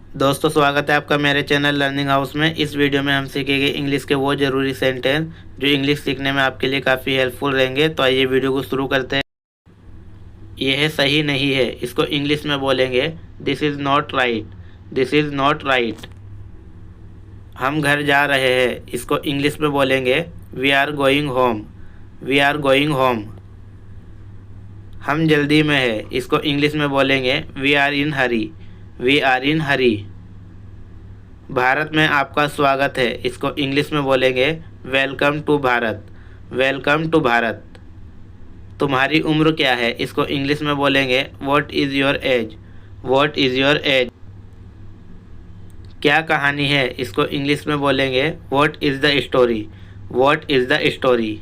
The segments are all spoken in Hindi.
दोस्तों, स्वागत है आपका मेरे चैनल लर्निंग हाउस में। इस वीडियो में हम सीखेंगे इंग्लिश के वो ज़रूरी सेंटेंस जो इंग्लिश सीखने में आपके लिए काफ़ी हेल्पफुल रहेंगे। तो आइए वीडियो को शुरू करते हैं। यह सही नहीं है, इसको इंग्लिश में बोलेंगे this is not right. This is not right. हम घर जा रहे हैं, इसको इंग्लिश में बोलेंगे we are going home. We are going home. हम जल्दी में है, इसको इंग्लिश में बोलेंगे we are in hurry. We are in hurry. Bharat में आपका स्वागत है, इसको इंग्लिश में बोलेंगे welcome to Bharat. Welcome to Bharat. तुम्हारी उम्र क्या है, इसको इंग्लिश में बोलेंगे what is your age. What is your age. क्या कहानी है, इसको इंग्लिश में बोलेंगे what is the story. What is the story.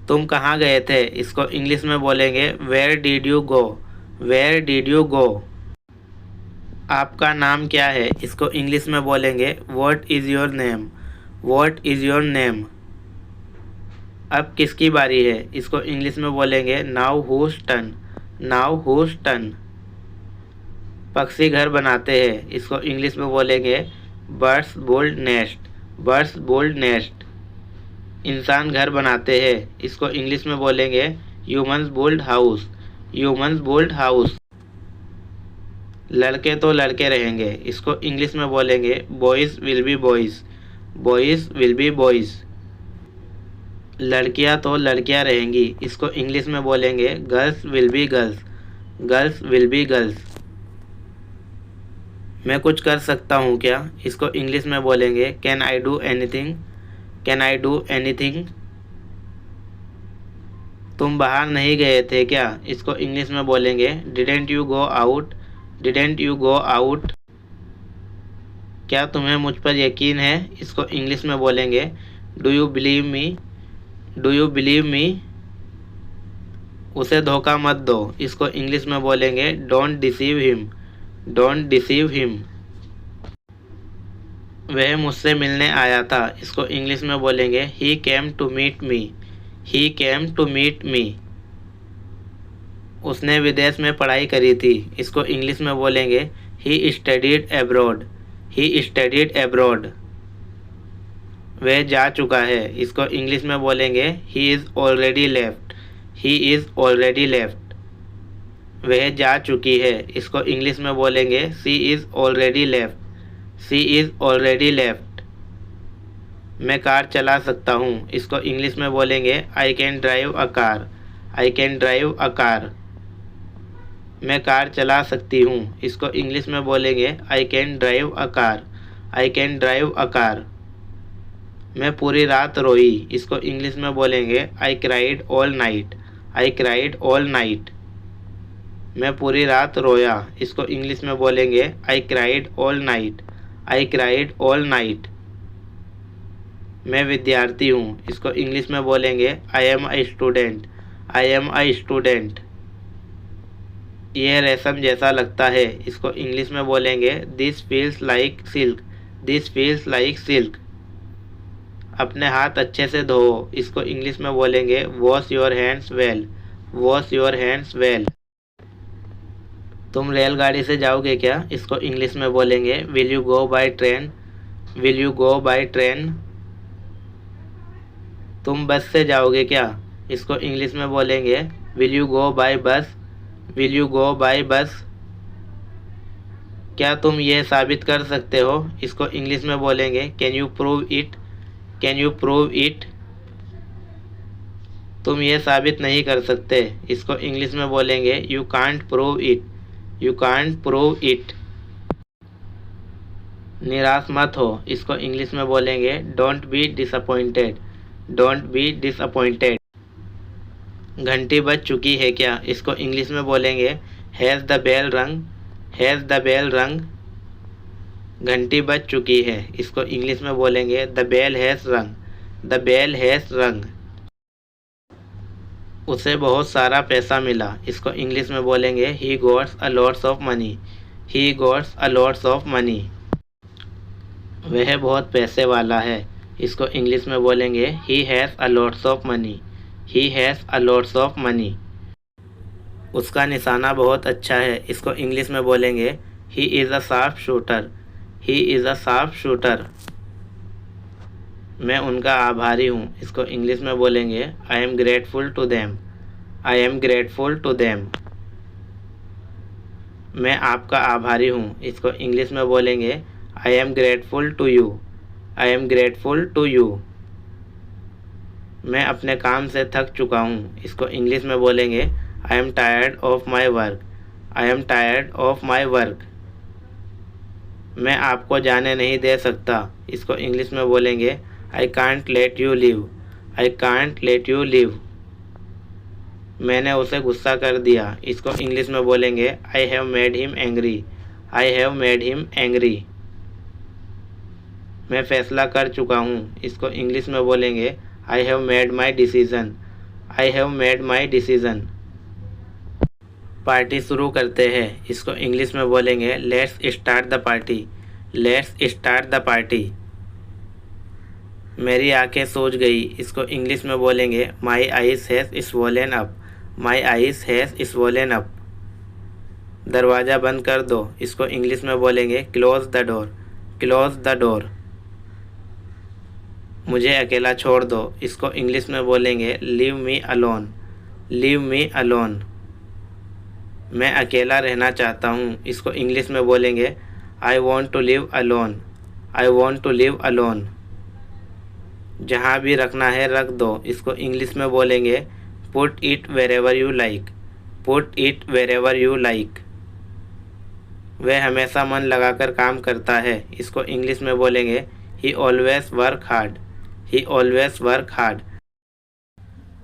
तुम कहाँ गए थे, इसको इंग्लिश में बोलेंगे where did you go. Where did you go. आपका नाम क्या है, इसको इंग्लिश में बोलेंगे what is your name. What is your name. अब किसकी बारी है, इसको इंग्लिश में बोलेंगे now whose turn. Now whose turn. पक्षी घर बनाते हैं, इसको इंग्लिश में बोलेंगे birds build nest. Birds build nest. इंसान घर बनाते हैं, इसको इंग्लिश में बोलेंगे humans build house. Humans build house. लड़के तो लड़के रहेंगे, इसको इंग्लिश में बोलेंगे boys will be boys. Boys will be boys. लड़कियां तो लड़कियां रहेंगी, इसको इंग्लिश में बोलेंगे girls will be girls. Girls will be girls. मैं कुछ कर सकता हूँ क्या, इसको इंग्लिश में बोलेंगे can I do anything. Can I do anything. तुम बाहर नहीं गए थे क्या, इसको इंग्लिश में बोलेंगे didn't you go out. Didn't you go out. क्या तुम्हें मुझ पर यकीन है, इसको इंग्लिश में बोलेंगे do you believe me. Do you believe me. उसे धोखा मत दो, इसको इंग्लिश में बोलेंगे don't deceive him. Don't deceive him. वह मुझसे मिलने आया था, इसको इंग्लिश में बोलेंगे he came to meet me. He came to meet me. उसने विदेश में पढ़ाई करी थी, इसको इंग्लिश में बोलेंगे he studied abroad. He studied abroad. वह जा चुका है, इसको इंग्लिश में बोलेंगे he is already left. He is already left. वह जा चुकी है, इसको इंग्लिश में बोलेंगे she is already left. She is already left. मैं कार चला सकता हूँ, इसको इंग्लिश में बोलेंगे I can drive a car. I can drive a car. मैं कार चला सकती हूँ, इसको इंग्लिश में बोलेंगे I can drive a car. I can drive a car. मैं पूरी रात रोई, इसको इंग्लिश में बोलेंगे I cried all night. I cried all night. मैं पूरी रात रोया, इसको इंग्लिश में बोलेंगे I cried all night. I cried all night. मैं विद्यार्थी हूँ, इसको इंग्लिश में बोलेंगे I am a student. I am a student. यह रेशम जैसा लगता है, इसको इंग्लिश में बोलेंगे this feels like silk. This feels like silk. अपने हाथ अच्छे से धोओ, इसको इंग्लिश में बोलेंगे wash your hands well. Wash your hands well. तुम रेलगाड़ी से जाओगे क्या, इसको इंग्लिश में बोलेंगे will you go by train. Will you go by train. तुम बस से जाओगे क्या, इसको इंग्लिश में बोलेंगे विल यू गो बाय बस। विल यू गो बाय बस। क्या तुम ये साबित कर सकते हो, इसको इंग्लिश में बोलेंगे can you prove it. Can you prove it. तुम ये साबित नहीं कर सकते, इसको इंग्लिश में बोलेंगे you can't prove it. You can't prove it. निराश मत हो, इसको इंग्लिश में बोलेंगे don't be disappointed. Don't be disappointed. घंटी बज चुकी है क्या, इसको इंग्लिश में बोलेंगे हैज़ द बेल रंग। हैज़ द बेल रंग। घंटी बज चुकी है, इसको इंग्लिश में बोलेंगे द बेल हैज़ रंग। द बेल हैज़ रंग। उसे बहुत सारा पैसा मिला, इसको इंग्लिश में बोलेंगे he gots a lots of money. He gots a lots of money. वह बहुत पैसे वाला है, इसको इंग्लिश में बोलेंगे he has a lots of money. He has a lots of money. उसका निशाना बहुत अच्छा है, इसको इंग्लिश में बोलेंगे he is a sharp shooter, he is a sharp shooter. मैं उनका आभारी हूँ, इसको इंग्लिश में बोलेंगे I am grateful to them, I am grateful to them. मैं आपका आभारी हूँ, इसको इंग्लिश में बोलेंगे I am grateful to you, I am grateful to you. मैं अपने काम से थक चुका हूँ, इसको इंग्लिश में बोलेंगे I am tired of my work, I am tired of my work. मैं आपको जाने नहीं दे सकता, इसको इंग्लिश में बोलेंगे I can't let you leave, I can't let you leave. मैंने उसे गुस्सा कर दिया, इसको इंग्लिश में बोलेंगे I have made him angry, I have made him angry. मैं फैसला कर चुका हूँ, इसको इंग्लिश में बोलेंगे I have made my decision, I have made my decision. Party शुरू करते हैं, इसको इंग्लिश में बोलेंगे let's start the party, let's start the party. मेरी आंखें सूज गई, इसको इंग्लिश में बोलेंगे my eyes has swollen up, my eyes has swollen up. दरवाज़ा बंद कर दो, इसको इंग्लिश में बोलेंगे close the door, close the door. मुझे अकेला छोड़ दो, इसको इंग्लिश में बोलेंगे leave me alone, leave me alone. मैं अकेला रहना चाहता हूँ, इसको इंग्लिश में बोलेंगे I want to live alone, I want to live alone. जहाँ भी रखना है रख दो, इसको इंग्लिश में बोलेंगे put it wherever you like, put it wherever you like. वह हमेशा मन लगाकर काम करता है, इसको इंग्लिश में बोलेंगे ही ऑलवेज वर्क हार्ड, ही ऑलवेज वर्क हार्ड।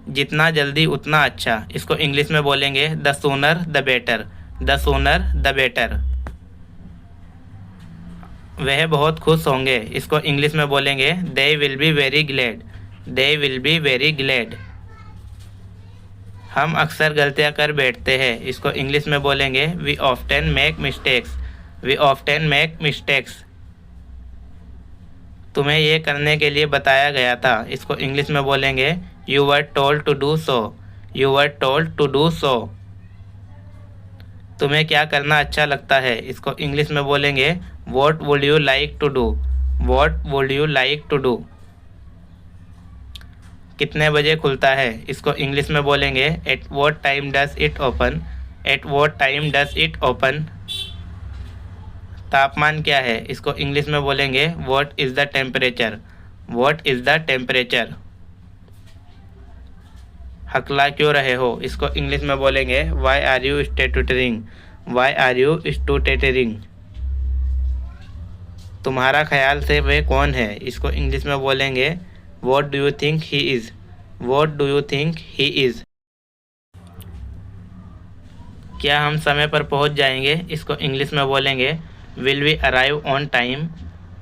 जितना जल्दी उतना अच्छा, इसको इंग्लिश में बोलेंगे the sooner the better, the sooner the better. वह बहुत खुश होंगे, इसको इंग्लिश में बोलेंगे they will be very glad, they will be very glad. हम अक्सर गलतियां कर बैठते हैं, इसको इंग्लिश में बोलेंगे we often make mistakes, we often make mistakes. तुम्हें ये करने के लिए बताया गया था, इसको इंग्लिश में बोलेंगे you were told to do so, you were told to do so. तुम्हें क्या करना अच्छा लगता है, इसको इंग्लिश में बोलेंगे what would you like to do, what would you like to do. कितने बजे खुलता है, इसको इंग्लिश में बोलेंगे at what time does it open, at what time does it open. तापमान क्या है, इसको इंग्लिश में बोलेंगे what is the temperature, what is the temperature. हकला क्यों रहे हो, इसको इंग्लिश में बोलेंगे why are you stuttering, why are you stuttering. तुम्हारा ख्याल से वे कौन है, इसको इंग्लिश में बोलेंगे what do you think he is, what do you think he is. क्या हम समय पर पहुंच जाएंगे, इसको इंग्लिश में बोलेंगे will we arrive on time,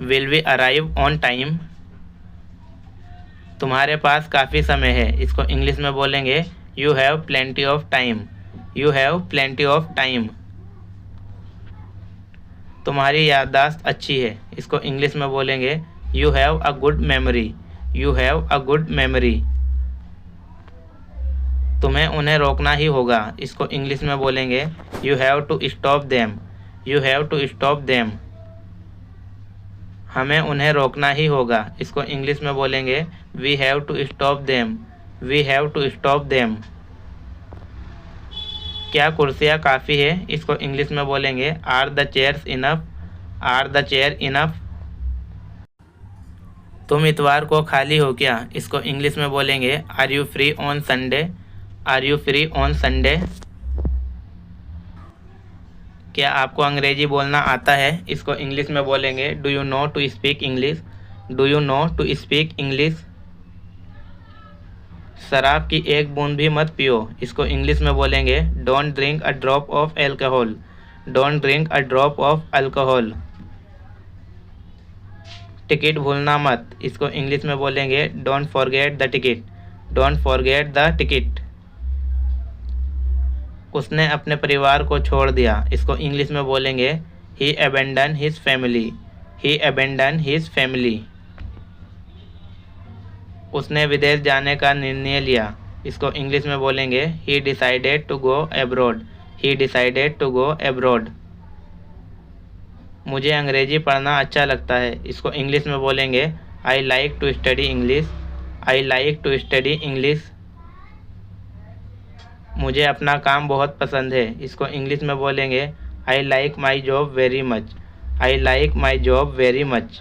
will we arrive on time. तुम्हारे पास काफ़ी समय है, इसको इंग्लिश में बोलेंगे you have plenty of time, you have plenty of time. तुम्हारी याददाश्त अच्छी है, इसको इंग्लिश में बोलेंगे you have a good memory, you have a good memory. तुम्हें उन्हें रोकना ही होगा, इसको इंग्लिश में बोलेंगे you have to stop them, you have to stop them. हमें उन्हें रोकना ही होगा, इसको इंग्लिश में बोलेंगे we have to stop them, we have to stop them. क्या कुर्सियाँ काफ़ी है, इसको इंग्लिश में बोलेंगे are the chairs enough, are the chair enough. तुम इतवार को खाली हो क्या, इसको इंग्लिश में बोलेंगे are you free on Sunday, are you free on Sunday. क्या आपको अंग्रेजी बोलना आता है, इसको इंग्लिश में बोलेंगे do you know to speak English, do you know to speak English. शराब की एक बूंद भी मत पियो, इसको इंग्लिश में बोलेंगे don't drink a drop of alcohol, don't drink a drop of alcohol. Ticket भूलना मत, इसको इंग्लिश में बोलेंगे don't forget the ticket, don't forget the ticket. उसने अपने परिवार को छोड़ दिया, इसको इंग्लिश में बोलेंगे ही अबेंडन हिज फैमिली, ही अबेंडन हिज फैमिली। उसने विदेश जाने का निर्णय लिया, इसको इंग्लिश में बोलेंगे he decided to go abroad, he decided to go abroad. मुझे अंग्रेज़ी पढ़ना अच्छा लगता है, इसको इंग्लिश में बोलेंगे I like to study English. I like to study English. मुझे अपना काम बहुत पसंद है, इसको इंग्लिश में बोलेंगे I like my job very much. I like my job very much.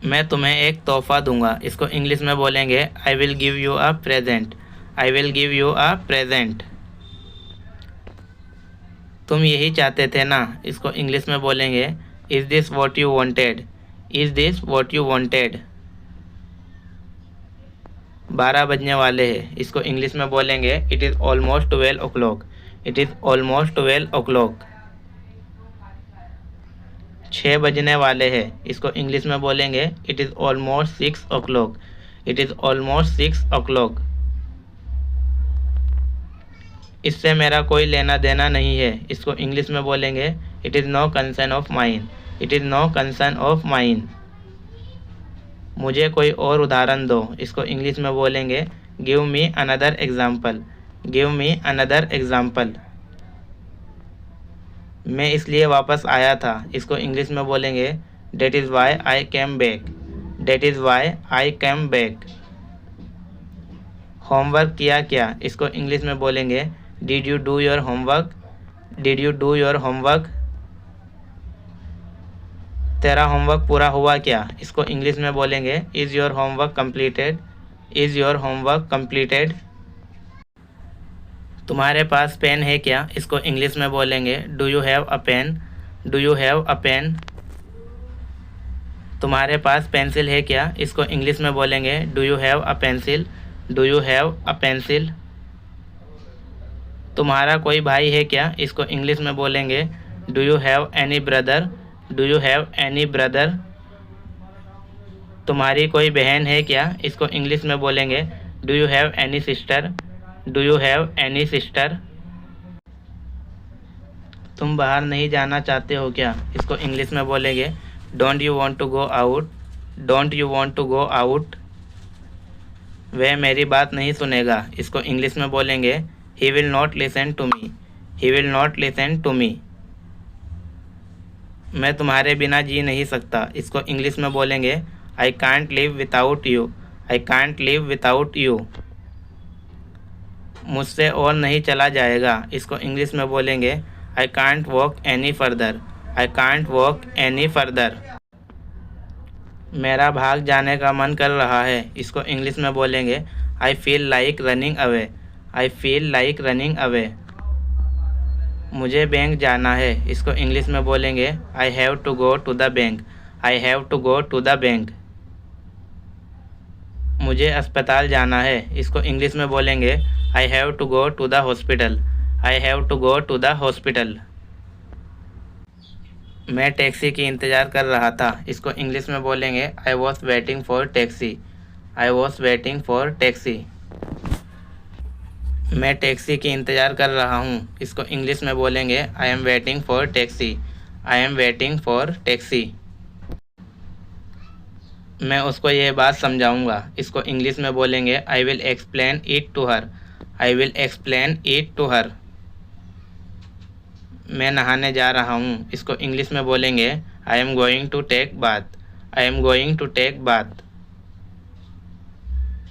मैं तुम्हें एक तोहफ़ा दूंगा, इसको इंग्लिश में बोलेंगे I will give you a present. I will give you a present. तुम यही चाहते थे ना, इसको इंग्लिश में बोलेंगे is this what you wanted. Is this what you wanted. 12 बजने वाले हैं, इसको इंग्लिश में बोलेंगे it is almost 12 o'clock। It is almost 12 o'clock। 6 बजने वाले हैं, इसको इंग्लिश में बोलेंगे it is almost 6 o'clock। It is almost 6 o'clock। इससे मेरा कोई लेना देना नहीं है, इसको इंग्लिश में बोलेंगे it is no concern of mine. It is no concern of mine. मुझे कोई और उदाहरण दो, इसको इंग्लिश में बोलेंगे give me another example. Give me another example. मैं इसलिए वापस आया था, इसको इंग्लिश में बोलेंगे that is why I came back. That is why I came back. Homework किया क्या, इसको इंग्लिश में बोलेंगे did you do your homework. Did you do your homework. तेरा होमवर्क पूरा हुआ क्या, इसको इंग्लिश में बोलेंगे is your homework completed. Is your homework completed. तुम्हारे पास पेन है क्या, इसको इंग्लिश में बोलेंगे do you have a pen. Do you have a pen. तुम्हारे पास पेंसिल है क्या, इसको इंग्लिश में बोलेंगे do you have a pencil. Do you have a pencil. तुम्हारा कोई भाई है क्या, इसको इंग्लिश में बोलेंगे do you have any brother. Do you have any brother. तुम्हारी कोई बहन है क्या, इसको इंग्लिश में बोलेंगे do you have any sister. Do you have any sister. तुम बाहर नहीं जाना चाहते हो क्या, इसको इंग्लिश में बोलेंगे don't you want to go out. Don't you want to go out. वह मेरी बात नहीं सुनेगा, इसको इंग्लिश में बोलेंगे he will not listen to me. He will not listen to me. मैं तुम्हारे बिना जी नहीं सकता, इसको इंग्लिश में बोलेंगे I can't live without you. I can't live without you. मुझसे और नहीं चला जाएगा, इसको इंग्लिश में बोलेंगे I can't walk any further. I can't walk any further. मेरा भाग जाने का मन कर रहा है, इसको इंग्लिश में बोलेंगे I feel like running away. I feel like running away. मुझे बैंक जाना है, इसको इंग्लिश में बोलेंगे I have to go to the bank. I have to go to the bank. मुझे अस्पताल जाना है, इसको इंग्लिश में बोलेंगे I have to go to the hospital. I have to go to the hospital. मैं टैक्सी की इंतज़ार कर रहा था, इसको इंग्लिश में बोलेंगे आई was waiting for taxi. I was waiting for taxi. मैं टैक्सी की इंतज़ार कर रहा हूँ, इसको इंग्लिश में बोलेंगे I am waiting for taxi. I am waiting for taxi. मैं उसको ये बात समझाऊंगा, इसको इंग्लिश में बोलेंगे I will explain it to her. I will explain it to her. मैं नहाने जा रहा हूँ, इसको इंग्लिश में बोलेंगे I am going to take bath. I am going to take bath.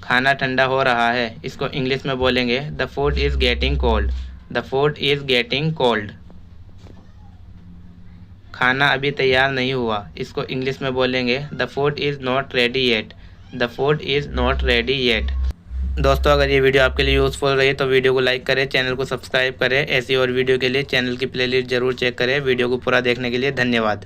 खाना ठंडा हो रहा है, इसको इंग्लिश में बोलेंगे the food is getting cold. The food is getting cold. खाना अभी तैयार नहीं हुआ, इसको इंग्लिश में बोलेंगे the food is not ready yet. The food is not ready yet. दोस्तों, अगर ये वीडियो आपके लिए यूज़फुल रही तो वीडियो को लाइक करें, चैनल को सब्सक्राइब करें। ऐसी और वीडियो के लिए चैनल की प्लेलिस्ट जरूर चेक करें। वीडियो को पूरा देखने के लिए धन्यवाद।